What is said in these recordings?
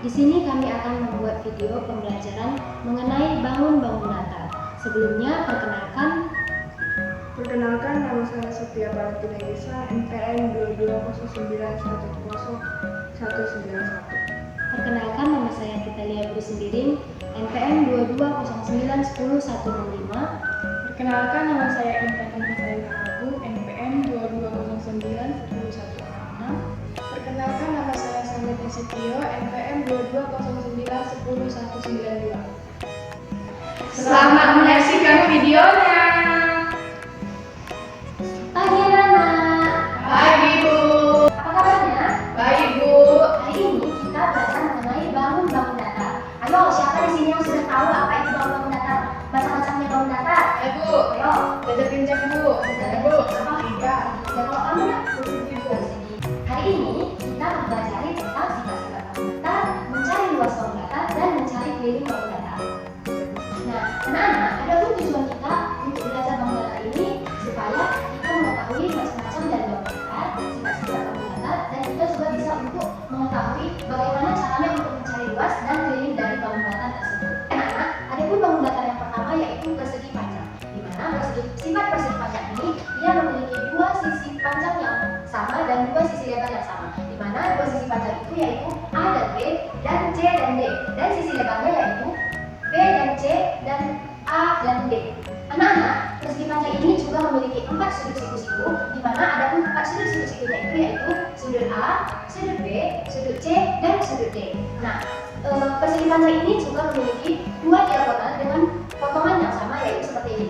Di sini kami akan membuat video pembelajaran mengenai bangun-bangun datar. Sebelumnya, Perkenalkan, nama saya Sophia Valentina Yesa, NPM 2209100191. Perkenalkan, nama saya Titalia Budi Sembiring, NPM 2209101065. Perkenalkan, nama saya Intan Nursaina Abu, NPM 22091016. Perkenalkan, nama saya Samit Nisitio, NPM 2209109192. Selamat menyaksikan videonya. Pagi anak-anak, Pagi Bu. apa kabarnya? Baik Bu. Hari ini kita belajar mengenai bangun-bangun datar. Ayo, siapa di sini yang sudah tahu apa itu bangun-bangun datar? Macam-macamnya bangun datar. Bu. Ayo, Belajar pincang Bu. Bu. apa? Tiga. Ya, kalau kamu nak Persegi Bu. persegi. Hari ini kita mempelajari tentang sifat-sifat bangun datar, mencari luas bangun datar, dan mencari keliling bangun datar. Nah, anak-anak, ada pun tujuan kita untuk belajar bangun datar ini supaya kita mengetahui macam-macam dari bangun datar, sifat-sifat bangun datar, dan kita juga bisa untuk mengetahui bagaimana caranya untuk mencari luas dan keliling dari bangun datar tersebut. Anak-anak, ada pun bangun datar yang pertama yaitu persegi panjang, di mana sifat persegi panjang ini dia memiliki dua sisi panjang yang sama dan dua sisi lebar yang sama, di mana dua sisi panjang itu yaitu A dan B dan C dan D, dan sisi lebarnya yaitu B dan C dan A dan D. Anak-anak, persegi panjang ini juga memiliki 4 sudut siku-siku, di mana ada pun 4 sudut siku-sikunya itu yaitu sudut A, sudut B, sudut C, dan sudut D. Nah, persegi panjang ini juga memiliki dua diagonal dengan potongan yang sama yaitu seperti ini.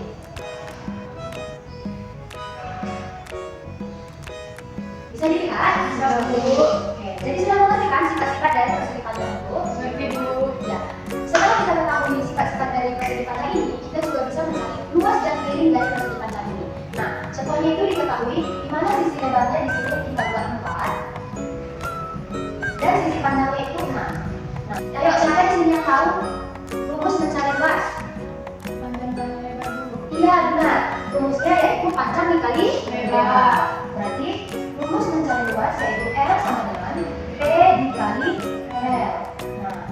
Bisa dilihat? Bisa Bu. Oke, jadi sudah mengerti kan sifat-sifat dari persegi panjang itu? Ngerti Bu. Ya. Setelah kita mengetahui sifat-sifat dari persegi panjang ini, kita juga bisa mencari luas dan keliling dari persegi panjang ini. Nah, contohnya itu diketahui di mana sisi lebarnya di sini kita buat 4 dan sisi panjangnya itu 6. Nah, ayo siapa di sini yang tahu rumus mencari luas? Panjang kali lebar Bu. Iya benar, rumusnya yaitu panjang dikali Lebar. Berarti rumus mencari luas yaitu L sama dengan P dikali L. Nah,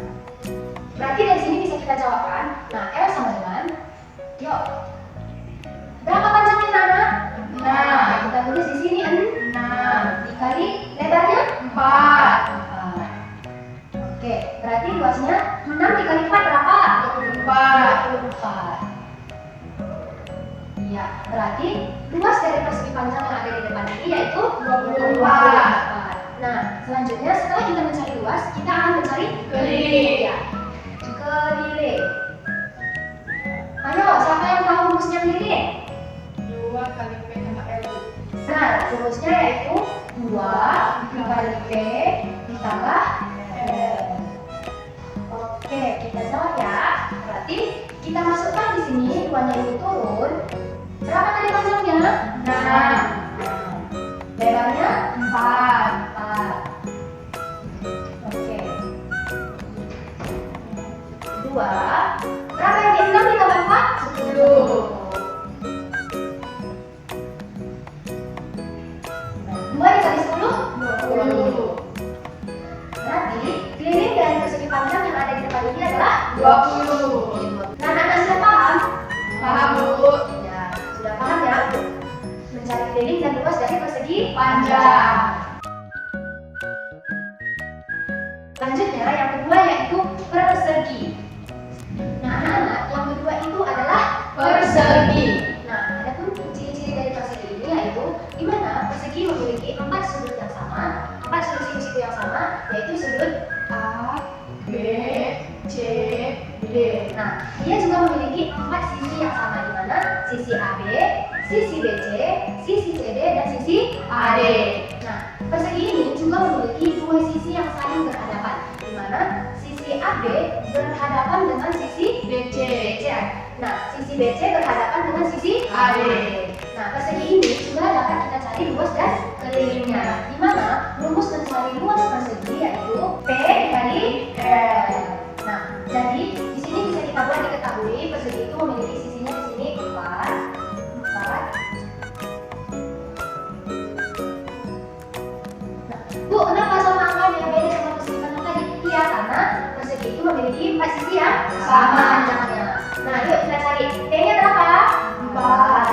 berarti dari sini bisa kita jawab kan? Nah, L sama dengan, yuk, berapa panjangnya Nana? Nah, kita tulis di sini 6 dikali lebarnya 4. 4. Oke, berarti luasnya 6 dikali 4 berapa? 24. Iya, berarti luas dari persegi panjang yang ada di depan ini yaitu 24. Nah, selanjutnya setelah kita mencari luas, kita akan mencari Keliling. Ya, keliling. Ayo, siapa yang tahu rumusnya keliling? 2 kali P tambah L Bu. Nah, rumusnya yaitu 2 dikali P ditambah L. Oke, kita jawab ya. Berarti kita masukkan di sini, 2-nya ini turun. Berapa tadi panjangnya? 6. Lebarnya 4. Oke. 2. Berapa yang di 6 ditambah 4? 10. Nah, 2 dikali 10? 20. Berarti keliling dari persegi panjang yang ada di depan ini adalah 20. Nah, anak sudah paham? Paham Bu. Ya, sudah paham ya untuk mencari keliling dan luas dari persegi Panjang. Selanjutnya yang kedua yaitu persegi. Nah, anak-anak, yang kedua itu adalah Persegi. Nah, ada pun ciri-ciri dari persegi ini yaitu di mana persegi memiliki 4 sudut yang sama, 4 sudut siku-siku yang sama, yaitu sudut A, B, C, D. Nah, dia juga memiliki 4 sisi yang sama, di mana sisi AB, sisi BC, sisi CD, dan sisi AD. Nah, persegi ini juga memiliki 2 sisi yang saling berhadapan, di mana sisi AB berhadapan dengan sisi BC. Nah, sisi BC berhadapan dengan sisi AD. Nah, persegi ini juga dapat kita cari luas dan kelilingnya, di mana rumus mencari luas persegi yaitu P dikali L. Nah, jadi di sini bisa kita buat diketahui persegi itu memiliki sisinya di sini 4. Nah, Bu, kenapa sama angkanya beda sama persegi panjang tadi? Iya, karena sama panjangnya. Nah, yuk kita cari. T-nya berapa? 4.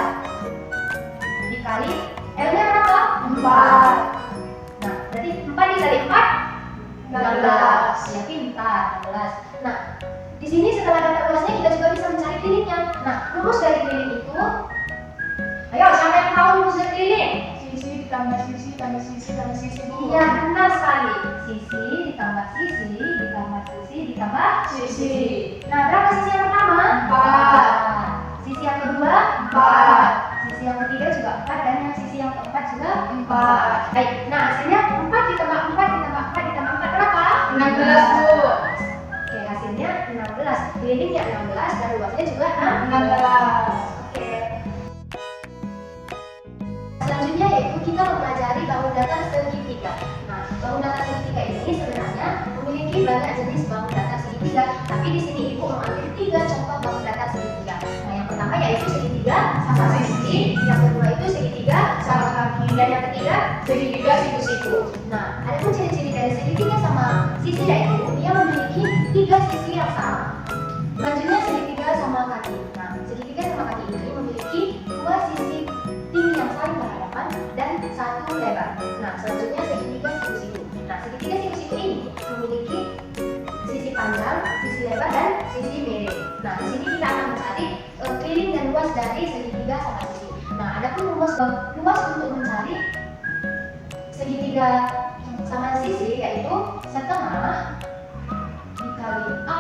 Dikali L-nya berapa? 4. Nah, berarti 4 dikali 4 16. Ya, pintar, 16. Nah, di sini setelah dapat luasnya kita juga bisa mencari kelilinnya. Nah, rumus dari keliling itu, ayo siapa yang tahu rumus dari keliling? Sisi ditambah sisi tambah sisi tambah sisi. Iya, benar sekali. Sisi ditambah sisi ditambah sisi ditambah Sisi. Nah, berapa sisi yang pertama? 4. Sisi yang kedua? 4. Sisi yang ketiga juga 4 dan yang sisi yang keempat juga 4. Baik, nah hasilnya 4 ditambah 4 ditambah 4 ditambah 4 berapa? 16, Bu. Oke, hasilnya 16. Kelilingnya 16 dan luasnya juga 16. Oke. Selanjutnya yaitu kita mempelajari bangun datar segitiga. Nah, bangun datar segitiga ini sebenarnya memiliki banyak jenis bangun datar segitiga, tapi di sini Ibu mengambil 3 contoh bangun datar segitiga. Nah, yang pertama yaitu segitiga sama sisi, yang kedua itu segitiga sama kaki, dan yang ketiga Segitiga siku-siku. Nah, ada pun ciri-ciri dari segitiga sama sisi yaitu dia memiliki 3 sisi yang sama. Selanjutnya segitiga sama kaki. Nah, segitiga sama kaki ini memiliki 2 sisi tinggi yang saling berhadapan dan 1 lebar. Nah, selanjutnya segitiga siku-siku. Nah, segitiga siku-siku ini memiliki sisi panjang, sisi lebar dan sisi miring. Nah, di sini kita akan mencari keliling dan luas dari segitiga sama sisi. Nah, ada pun luas untuk mencari segitiga sama sisi yaitu setengah dikali A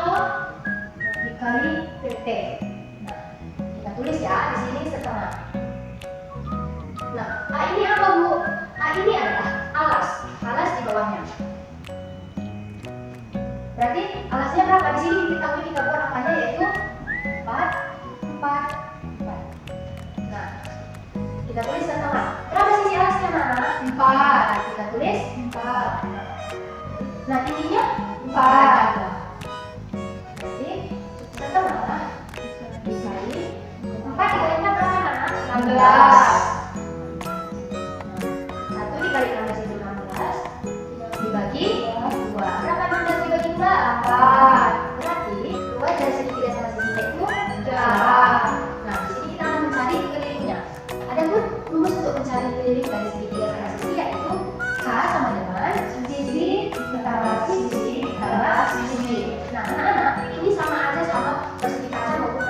dikali PT. Nah, kita tulis ya di sini setengah. Nah, A ini apa, Bu? A ini adalah alas di bawahnya. Berarti alasnya berapa? Di sini kita buat angkanya yaitu 4, 4, 4. Nah, kita tulis setengah. Berapa sisi alasnya, Nana? 4. Kita tulis 4. Nah, tingginya 4. Berarti setengah dikali 4 dikali 4 berapa, Nana? 16. 1 dikali 16 itu 16 dibagi 2. Berapa 16 dibagi 2? 4. Berarti luas dari segitiga sama sisinya itu 8. Nah, di sini kita akan mencari kelilingnya. Adapun rumus untuk mencari keliling dari segitiga sama sisi yaitu K sama dengan sisi ditambah sisi ditambah sisi. Nah, anak-anak, ini sama aja sama persegi kaca maupun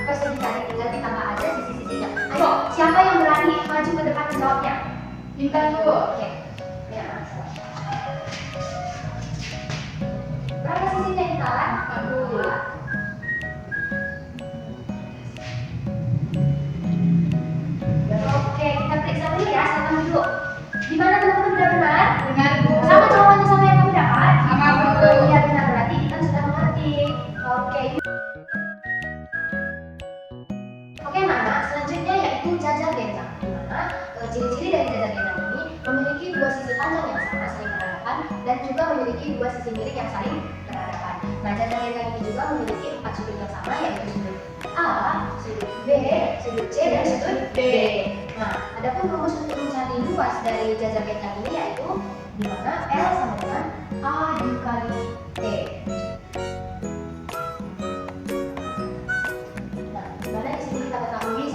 persegi kali, tinggal ditambah aja sisi-sisinya. Ayo, siapa yang berani maju ke depan menjawabnya? Intan, Bu. Oke. Ya, berapa sisinya Intan? 40. Oke, kita periksa dulu ya, silakan dulu. Gimana teman-teman, sudah benar? Benar, Bu. Sama jawabannya sama yang kamu dapat? Sama, Bu. Iya benar, berarti kita sudah mengerti. Oke. Oke, anak-anak, selanjutnya yaitu jajar gendang. Di mana ciri-ciri dari jajar gendang ini memiliki 2 sisi panjang yang sama saling berhadapan dan juga memiliki 2 sisi miring yang saling berhadapan. Nah, jajar gendang ini juga memiliki 4 sudut yang sama yaitu sudut A, sudut B, sudut C, dan sudut D. Nah, adapun rumus untuk mencari luas dari jajar gendang ini yaitu di mana L sama dengan A dikali T. Nah, di mana di sini kita ketahui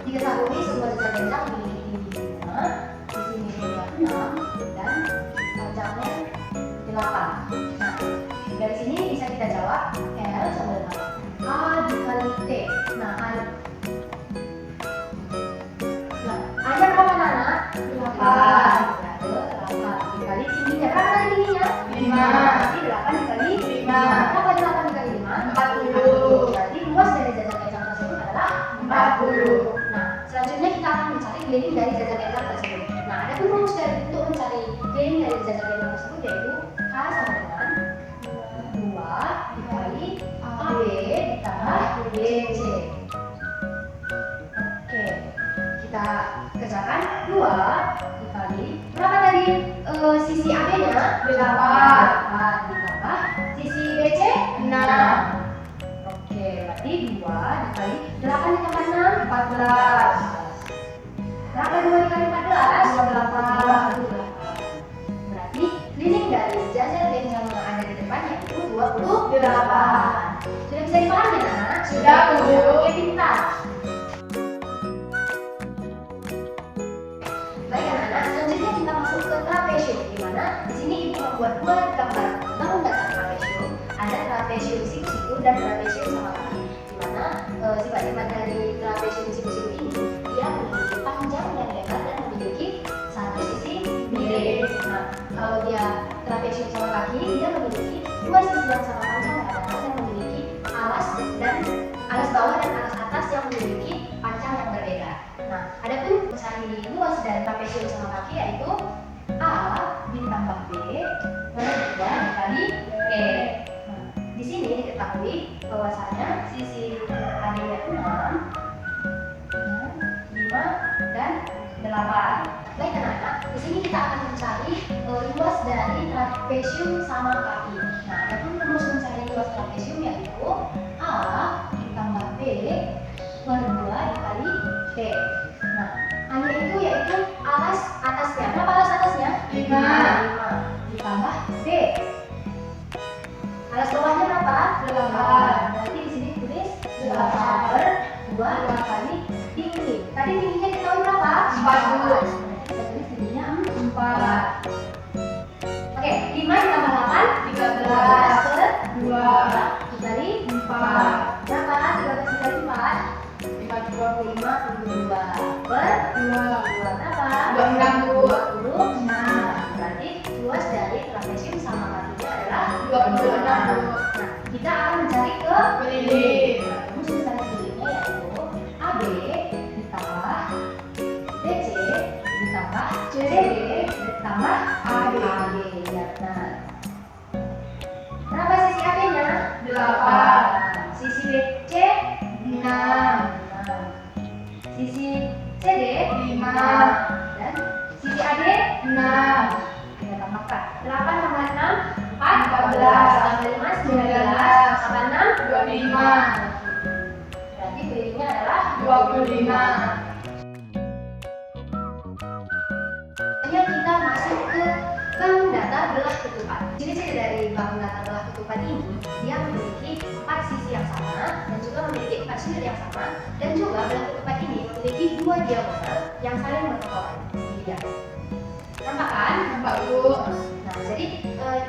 diketahui sebuah jajar gendang memiliki tinggi 5, sisi miringnya 6 dan panjangnya 8. Nah, dari sini bisa kita jawab L sama dengan A dikali T. Nah, A-nya berapa, Nana? 8. Dikali tingginya. Berapa tadi tingginya? 5. Berarti 8 dikali 5. Berapa 8 dikali 5? 40. Berarti luas dari jajar gendang tersebut adalah 40. Nah, selanjutnya kita akan mencari keliling dari jajar gendang tersebut. Nah, ada pun rumus untuk mencari keliling dari jajar gendang tersebut yaitu K sama dengan 2 dikali AB ditambah BC. Oke, kita kerjakan 2 dikali berapa tadi sisi AB-nya? 8 ditambah sisi BC 6. Oke, berarti 2 dikali 8 ditambah 6 14. Berapa 2 dikali 14? 28. Berarti keliling dari jajar gendang yang ada di depannya itu 28. Sudah bisa paham ya anak? Sudah, Bu. Oke, pintar. Baik anak-anak, selanjutnya kita masuk ke trapesium, di mana di sini ibu membuat dua gambar bangun datar trapesium. Ada trapesium siku-siku dan trapesium sama kaki. Di mana sifat-sifat dari trapesium siku-siku ini dia memiliki panjang dan lebar dan memiliki satu sisi miring. Nah, kalau dia trapesium sama kaki, dia memiliki dua sisi yang sama panjang dan lebar dan memiliki alas bawah dan alas atas yang memiliki panjang yang berbeda. Nah, adapun mencari luas dari trapesium sama kaki yaitu A ditambah B per 2 dikali E. Nah, di sini diketahui bahwasanya sisi AD-nya 6, 5 dan 8. Baik anak-anak, di sini kita akan mencari luas dari trapesium sama kaki. Nah, adapun rumus mencari luas trapesium yaitu A ditambah B per 2 dikali T. Nah, A-nya itu yaitu alas atasnya. Berapa alas atasnya? 5. 5 ditambah B. Alas bawahnya berapa? 8. Berarti di sini tulis 8 per 2 kali tinggi. Tadi tingginya diketahui berapa? 4, Bu. Kita tulis tingginya 4. Oke, 5 ditambah 8 13 per 2 dikali 4. Berapa? 13 dikali 4 55 per 2 berapa? 26, Bu. 26. Berarti luas dari trapesium sama kakinya adalah 26, Bu. Nah, kita akan mencari ke Keliling. rumus mencari kelilingnya yaitu AB ditambah BC ditambah CD ditambah AB. Ya, nah. Berapa sisi AB-nya? 8. Sisi BC 6. sisi CD 5. dan sisi AD 6. kita tambahkan 8 tambah 6 14 tambah 5 19 tambah 6 25. berarti kelilingnya adalah 25. Selanjutnya kita masuk ke bangun datar belah ketupat. Ciri-ciri dari bangun datar belah ketupat ini dia memiliki 4 sisi yang sama dan juga memiliki 4 sudut yang sama, dan juga belah ketupat ini memiliki 2 diagonal yang saling bertolak. Iya. Nampak kan? Nampak, Bu. Nah, jadi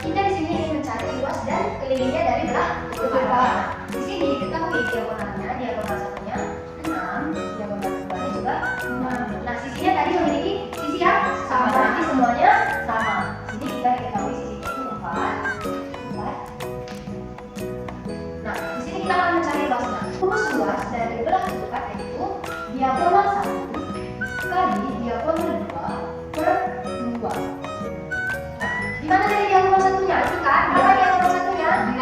kita di sini ingin mencari luas dan kelilingnya dari belah ketupat. Di sini diketahui diagonalnya, diagonal satunya 6, diagonal keduanya juga 6. Nah, sisinya tadi memiliki sisi yang sama, berarti semuanya sama. Jadi kita ketahui sisinya itu 4. Nah, di sini kita akan mencari luasnya. Rumus luas dari belah ketupat yaitu diagonal 1 kali diagonal 2 per 2. Nah, di mana dari diagonal satunya? Itu kan? Berapa diagonal satunya? 6.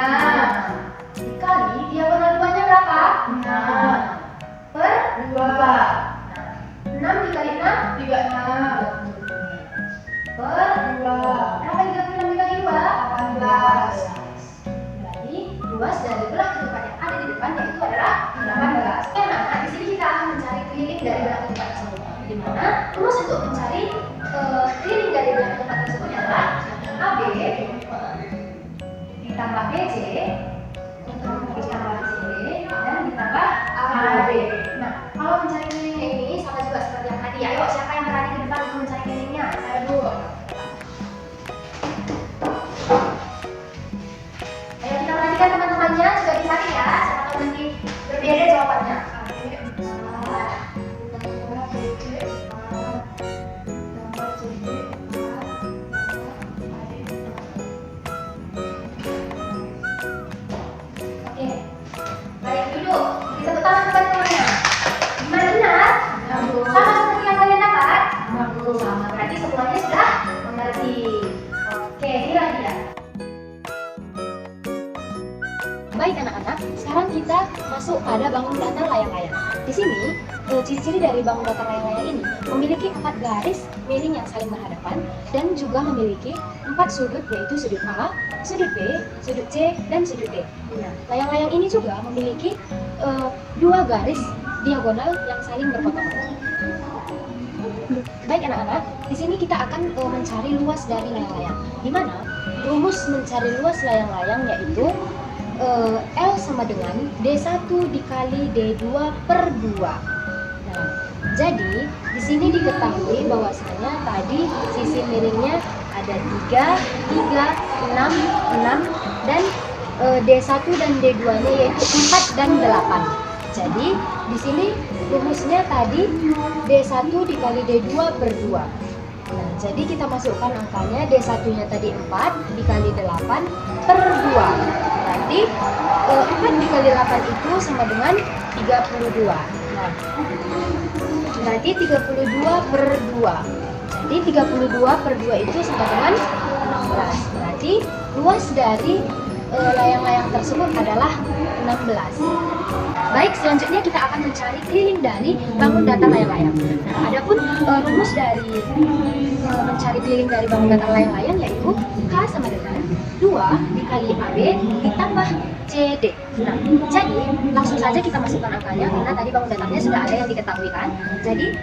Dikali diagonal 2-nya berapa? 6. Per 2. Nah, 6 dikali 6 36. per 2. berapa 36 dikali 2? 18. Berarti luas dari belah ketupat yang ada di depan yaitu adalah 18. Nah, di sini kita akan mencari keliling dari belah ketupat tersebut. Di mana rumus untuk mencari keliling dari belah ketupat tersebut adalah AB ditambah BC ditambah CD dan ditambah AD. Nah, kalau mencari kelilingnya ini sama juga seperti yang tadi. Ayo, siapa yang berani ke depan untuk mencari kelilingnya? Saya, Bu. Ayo kita perhatikan teman-temannya juga dicari ya. Siapa tahu nanti berbeda jawabannya. Oke, baik duduk. Kita tepuk tangan kepada temannya. Gimana benar? Ya, Bu. Sama seperti yang kalian dapat? Sama, Bu. Sama, berarti semuanya sudah mengerti. Oke, inilah dia. Baik anak-anak, sekarang kita masuk pada bangun datar layang-layang. Di sini, ciri-ciri dari bangun datar layang-layang ini memiliki 4 garis miring yang saling berhadapan dan juga memiliki 4 sudut, yaitu sudut A, sudut B, sudut C, dan sudut D. Nah, layang-layang ini juga memiliki 2 garis diagonal yang saling berpotongan. Baik anak-anak, di sini kita akan mencari luas dari layang-layang. Di mana rumus mencari luas layang-layang yaitu L sama dengan D1 dikali D2 per 2. Nah, jadi di sini diketahui bahwasanya tadi sisi miringnya ada 3, 6, 6 dan D1 dan D2-nya yaitu 4 dan 8. Jadi di sini rumusnya tadi D1 dikali D2 per 2. Nah, jadi kita masukkan angkanya D1-nya tadi 4 dikali 8 per 2. Berarti 4 dikali 8 itu sama dengan 32. Nah, berarti 32 per 2. Jadi 32 per 2 itu sama dengan 16. Berarti luas dari layang-layang tersebut adalah 16. Baik, selanjutnya kita akan mencari keliling dari bangun datar layang-layang. Nah, adapun rumus dari mencari keliling dari bangun datar layang-layang yaitu K sama dengan 2 dikali AB ditambah CD. Nah, jadi langsung saja kita masukkan angkanya karena tadi bangun datarnya sudah ada yang diketahui kan. Jadi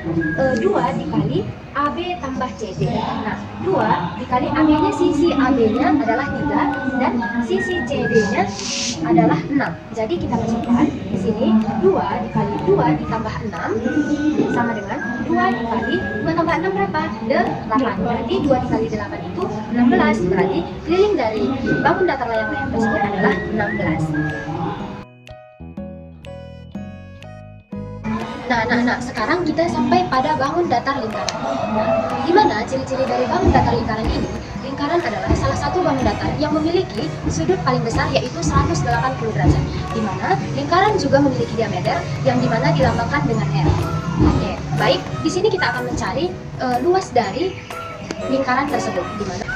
2 dikali AB tambah CD. Nah, 2 dikali AB-nya, sisi AB-nya adalah 3 dan sisi CD-nya adalah 6. Jadi kita masukkan di sini 2 dikali 2 ditambah 6 sama dengan 2 dikali 2 tambah 6 berapa? 8. Berarti 2 dikali 8 itu 16. Berarti keliling dari bangun datar layang-layang tersebut adalah 16. Nah, sekarang kita sampai pada bangun datar lingkaran. Nah, gimana ciri-ciri dari bangun datar lingkaran ini? Lingkaran adalah salah satu bangun datar yang memiliki sudut paling besar yaitu 180 derajat, di mana lingkaran juga memiliki diameter yang dimana dilambangkan dengan R. Oke, baik. Di sini kita akan mencari luas dari lingkaran tersebut, di mana.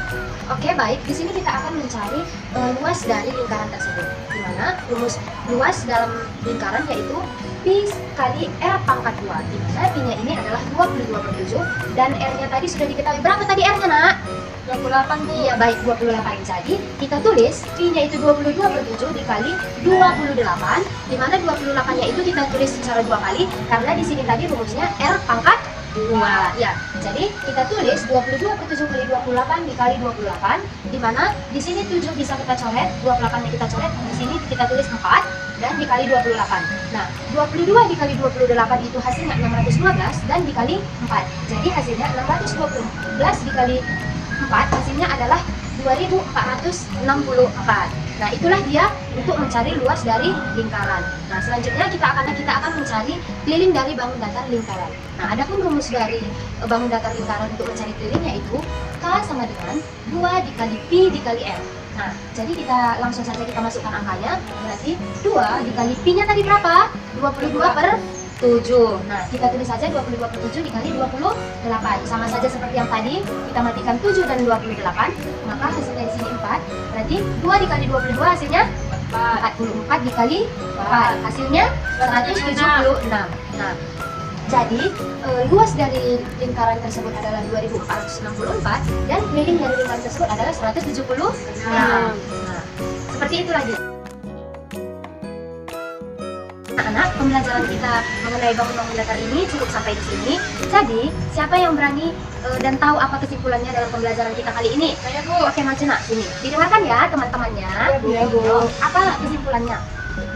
Oke, baik. Di sini kita akan mencari luas dari lingkaran tersebut, di mana rumus luas dalam lingkaran yaitu Pi kali R pangkat 2, di mana Pi-nya ini adalah 22 per 7 dan R-nya tadi sudah diketahui. Berapa tadi R-nya, Nak? 28. Iya, baik, 28. Jadi kita tulis Pi-nya itu 22 per 7 dikali 28, di mana 28-nya itu kita tulis secara 2 kali karena di sini tadi rumusnya R pangkat 2. Ya, jadi kita tulis 22 per 7 kali 28 dikali 28, di mana di sini 7 bisa kita coret, 28-nya kita coret, di sini kita tulis 4 dan dikali 28. Nah, 22 dikali 28 itu hasilnya 612 dan dikali 4. Jadi hasilnya 612 dikali 4 hasilnya adalah 2464. Nah, itulah dia untuk mencari luas dari lingkaran. Nah, selanjutnya kita akan mencari keliling dari bangun datar lingkaran. Nah, adapun rumus dari bangun datar lingkaran untuk mencari keliling yaitu K sama dengan 2 dikali Pi dikali R. Nah, jadi kita langsung saja kita masukkan angkanya. Berarti 2 dikali Pi-nya tadi berapa? 22 per 7. Nah, kita tulis saja 22 per 7 dikali 28. Sama saja seperti yang tadi, kita matikan 7 dan 28, maka hasilnya di sini 4. Berarti 2 dikali 22 hasilnya 44 dikali 4. Hasilnya 176. Nah, jadi luas dari lingkaran tersebut adalah 2464 dan keliling dari lingkaran tersebut adalah 176. Nah, seperti itu lagi. Anak-anak, pembelajaran kita mengenai bangun-bangun datar ini cukup sampai di sini. Jadi, siapa yang berani dan tahu apa kesimpulannya dalam pembelajaran kita kali ini? Saya, Bu. Oke, Macena, sini. Didengarkan ya teman-temannya. Iya, Bu. Apa kesimpulannya?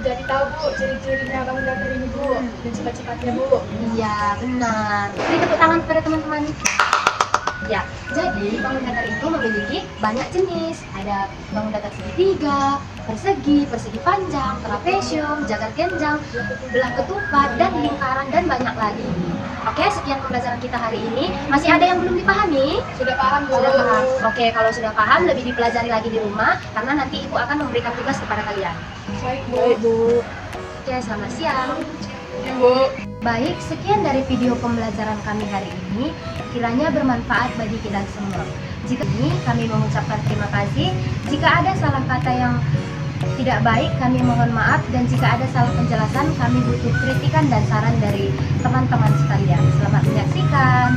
Jadi tahu, Bu, ciri-cirinya bangun datar ini, Bu, dan sifat-sifatnya, Bu. Iya, benar. Beri tepuk tangan kepada teman-teman. Ya, jadi bangun datar itu memiliki banyak jenis. Ada bangun datar segitiga, persegi panjang, trapesium, jagar genjang, belah ketupat, dan lingkaran, dan banyak lagi. Oke, sekian pembelajaran kita hari ini. Masih ada yang belum dipahami? Sudah paham, Bu. Sudah paham. Oke, kalau sudah paham, lebih dipelajari lagi di rumah, karena nanti Ibu akan memberikan tugas kepada kalian. Baik, Bu. Oke, selamat siang. Ya, Bu. Baik, sekian dari video pembelajaran kami hari ini. Kiranya bermanfaat bagi kita semua. Jika ini kami mengucapkan terima kasih. Jika ada salah kata yang tidak baik, kami mohon maaf. Dan jika ada salah penjelasan, kami butuh kritikan dan saran dari teman-teman sekalian. Selamat menyaksikan.